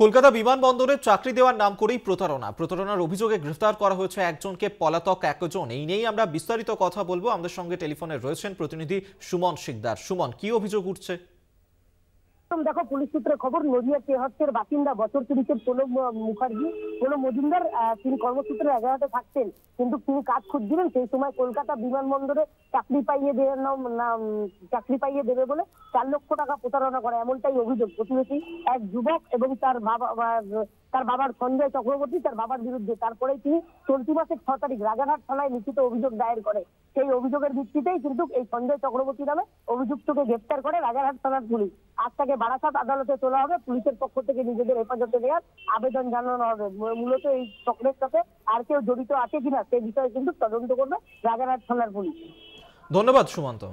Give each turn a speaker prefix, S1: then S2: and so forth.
S1: কলকাতা বিমানবন্দরে চাকরি দেওয়ার নাম করেই প্রতারণার অভিযোগে গ্রেফতার করা হয়েছে একজনকে, পলাতক একজন। এই নিয়েই আমরা বিস্তারিত কথা বলবো। আমাদের সঙ্গে টেলিফোনে রয়েছেন প্রতিনিধি সুমন শিকদার। সুমন, কি অভিযোগ উঠছে?
S2: দেখো, পুলিশ সূত্রে খবর, নদিয়া তেহট্টের বাসিন্দা বছর ৩০-এর প্রণব মজুমদার তিনি কর্মসূত্রে এগারোতে থাকতেন, কিন্তু তিনি কাজ খুঁজছিলেন। সেই সময় কলকাতা বিমানবন্দরে চাকরি পাইয়ে দেবে বলে ৪ লক্ষ টাকা প্রতারণা করে, এমনটাই অভিযোগ। প্রতিবেশী এক যুবক এবং তার বাবার সঞ্জয় চক্রবর্তী, তার বাবার বিরুদ্ধে। তারপরে তিনি চলতি মাসের ৬ তারিখ রাজারহাট থানায় লিখিত অভিযোগ দায়ের করে। সেই অভিযোগের ভিত্তিতেই কিন্তু এই সঞ্জয় চক্রবর্তী নামে অভিযুক্তকে গ্রেফতার করে রাজারহাট থানার পুলিশ। আজ তাকে বারাসাত আদালতে তোলা হবে। পুলিশের পক্ষ থেকে নিজেদের হেফাজতে নেওয়ার আবেদন জানানো হবে। মূলত এই চক্রের সাথে আর কেউ জড়িত আছে কিনা সে বিষয়ে কিন্তু তদন্ত করবে রাজারহাট থানার পুলিশ।
S1: ধন্যবাদ সুমন্ত।